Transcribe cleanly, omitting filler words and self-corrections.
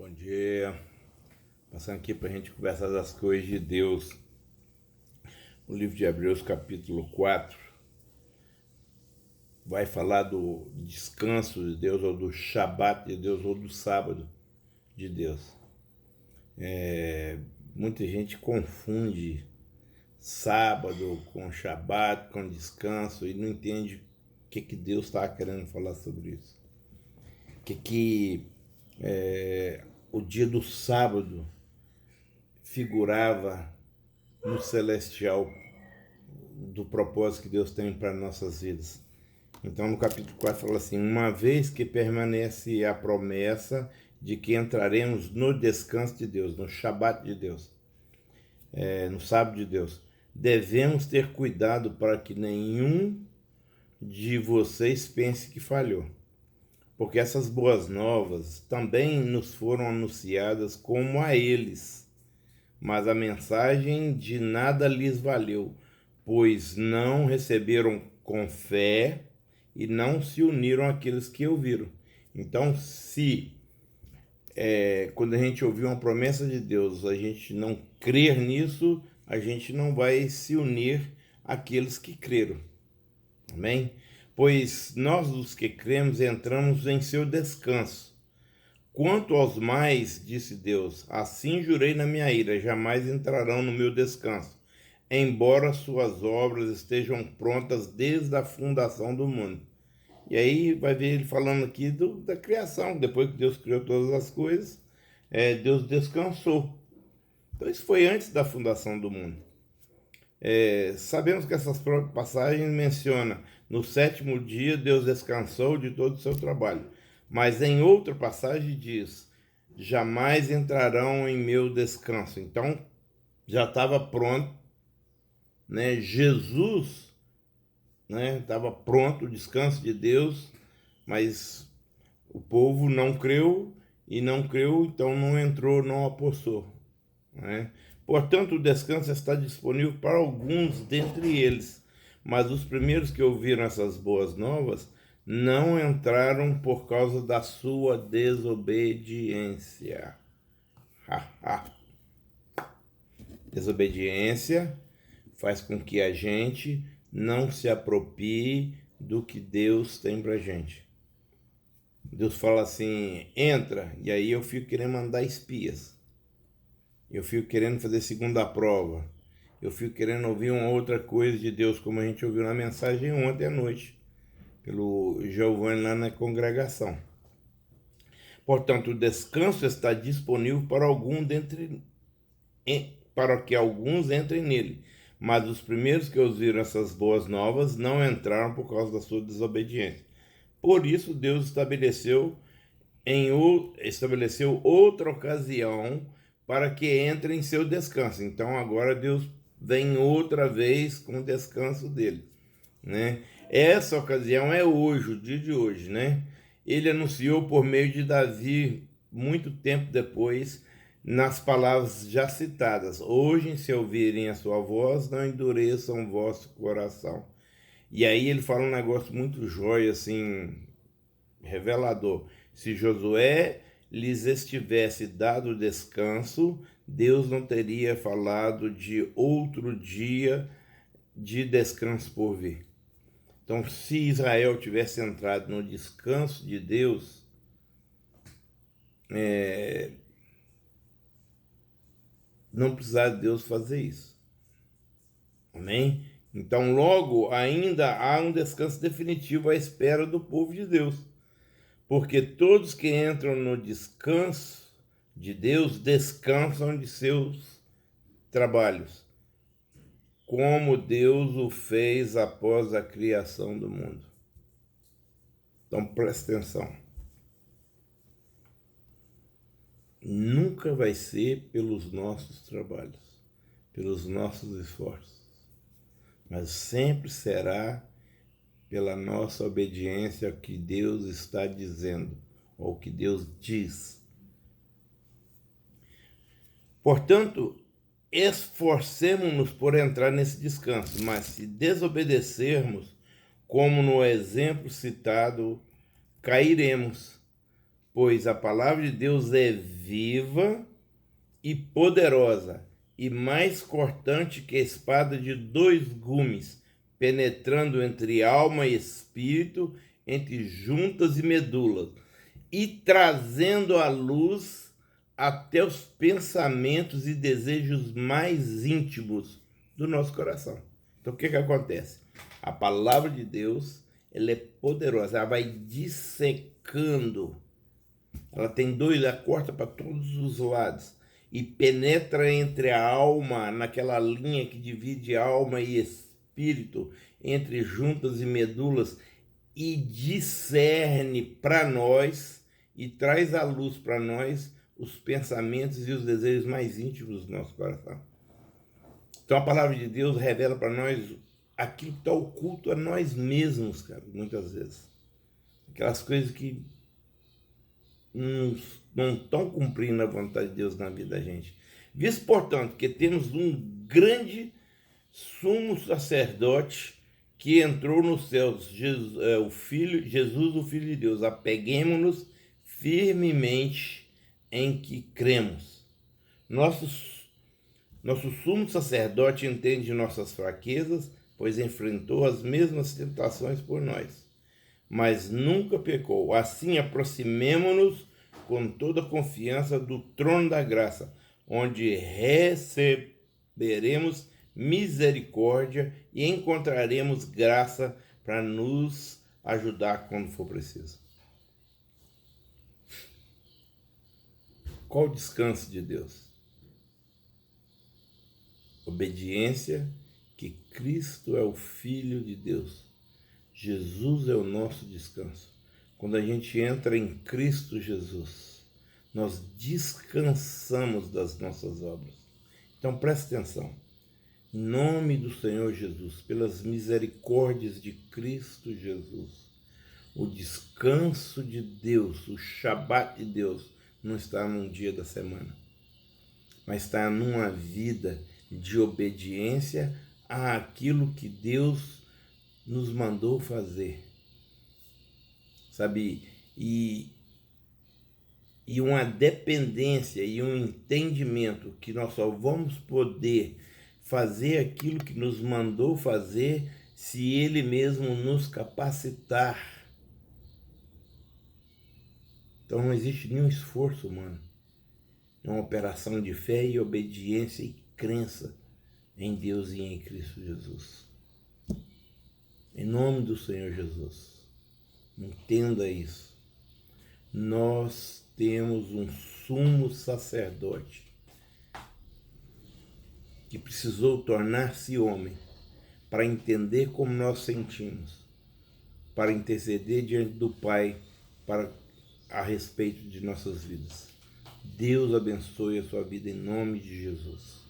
Bom dia, passando aqui para a gente conversar das coisas de Deus. O livro de Hebreus, capítulo 4, vai falar do descanso de Deus, ou do Shabat de Deus, ou do sábado de Deus. Muita gente confunde sábado com Shabat, com descanso, e não entende o que Deus está querendo falar sobre isso. O dia do sábado figurava no celestial do propósito que Deus tem para nossas vidas. Então, no capítulo 4 fala assim: uma vez que permanece a promessa de que entraremos no descanso de Deus, no Shabat de Deus, no sábado de Deus, devemos ter cuidado para que nenhum de vocês pense que falhou. Porque essas boas novas também nos foram anunciadas como a eles, mas a mensagem de nada lhes valeu, pois não receberam com fé e não se uniram àqueles que ouviram. Então, quando a gente ouvir uma promessa de Deus, a gente não crer nisso, a gente não vai se unir àqueles que creram. Amém? Pois nós, os que cremos, entramos em seu descanso. Quanto aos mais, disse Deus, assim jurei na minha ira, jamais entrarão no meu descanso, embora suas obras estejam prontas desde a fundação do mundo. E aí vai ver ele falando aqui da criação. Depois que Deus criou todas as coisas, Deus descansou. Então isso foi antes da fundação do mundo. Sabemos que essas passagens mencionam: no sétimo dia Deus descansou de todo o seu trabalho. Mas em outra passagem diz: jamais entrarão em meu descanso. Então já estava pronto, né? Jesus, né, estava pronto o descanso de Deus, mas o povo não creu, então não entrou, não apostou, né? Portanto, o descanso está disponível para alguns dentre eles, mas os primeiros que ouviram essas boas novas não entraram por causa da sua desobediência. Desobediência faz com que a gente não se aproprie do que Deus tem pra gente. Deus fala assim: entra, e aí eu fico querendo mandar espias. Eu fico querendo fazer segunda prova. Eu fico querendo ouvir uma outra coisa de Deus, como a gente ouviu na mensagem ontem à noite, pelo Giovanni lá na congregação. Portanto, o descanso está disponível para que alguns entrem nele. Mas os primeiros que ouviram essas boas novas não entraram por causa da sua desobediência. Por isso, Deus estabeleceu outra ocasião para que entre em seu descanso. Então agora Deus vem outra vez com o descanso dele, né? Essa ocasião é hoje, o dia de hoje, né? Ele anunciou por meio de Davi, muito tempo depois, nas palavras já citadas: hoje, se ouvirem a sua voz, não endureçam o vosso coração. E aí ele fala um negócio muito jóia, assim, revelador: se Josué lhes estivesse dado descanso, Deus não teria falado de outro dia de descanso por vir. Então, se Israel tivesse entrado no descanso de Deus, não precisava de Deus fazer isso. Amém? Então, logo, ainda há um descanso definitivo à espera do povo de Deus. Porque todos que entram no descanso de Deus descansam de seus trabalhos, como Deus o fez após a criação do mundo. Então presta atenção. Nunca vai ser pelos nossos trabalhos, pelos nossos esforços, mas sempre será pela nossa obediência ao que Deus está dizendo, ou ao que Deus diz. Portanto, esforcemo-nos por entrar nesse descanso, mas se desobedecermos, como no exemplo citado, cairemos, pois a palavra de Deus é viva e poderosa, e mais cortante que a espada de dois gumes, penetrando entre alma e espírito, entre juntas e medulas, e trazendo à luz até os pensamentos e desejos mais íntimos do nosso coração. Então, o que acontece? A palavra de Deus, ela é poderosa, ela vai dissecando. Ela tem dois, ela corta para todos os lados e penetra entre a alma, naquela linha que divide alma e espírito, entre juntas e medulas, e discerne para nós e traz à luz para nós os pensamentos e os desejos mais íntimos do nosso coração. Então a palavra de Deus revela para nós aquilo que está oculto a nós mesmos, cara, muitas vezes. Aquelas coisas que não estão cumprindo a vontade de Deus na vida da gente. Visto, portanto, que temos um grande sumo sacerdote que entrou nos céus, Jesus, o Filho de Deus. Apeguemo-nos firmemente em que cremos. Nosso sumo sacerdote entende nossas fraquezas, pois enfrentou as mesmas tentações por nós, mas nunca pecou. Assim, aproximemo-nos com toda a confiança do trono da graça, onde receberemos misericórdia e encontraremos graça para nos ajudar quando for preciso. Qual o descanso de Deus? Obediência, que Cristo é o Filho de Deus. Jesus é o nosso descanso. Quando a gente entra em Cristo Jesus, nós descansamos das nossas obras. Então preste atenção. Em nome do Senhor Jesus, pelas misericórdias de Cristo Jesus, o descanso de Deus, o Shabat de Deus, não está num dia da semana, mas está numa vida de obediência àquilo que Deus nos mandou fazer, sabe? E uma dependência e um entendimento que nós só vamos poder fazer aquilo que nos mandou fazer se Ele mesmo nos capacitar. Então não existe nenhum esforço humano. É uma operação de fé e obediência e crença em Deus e em Cristo Jesus. Em nome do Senhor Jesus, entenda isso. Nós temos um sumo sacerdote que precisou tornar-se homem para entender como nós sentimos, para interceder diante do Pai a respeito de nossas vidas. Deus abençoe a sua vida em nome de Jesus.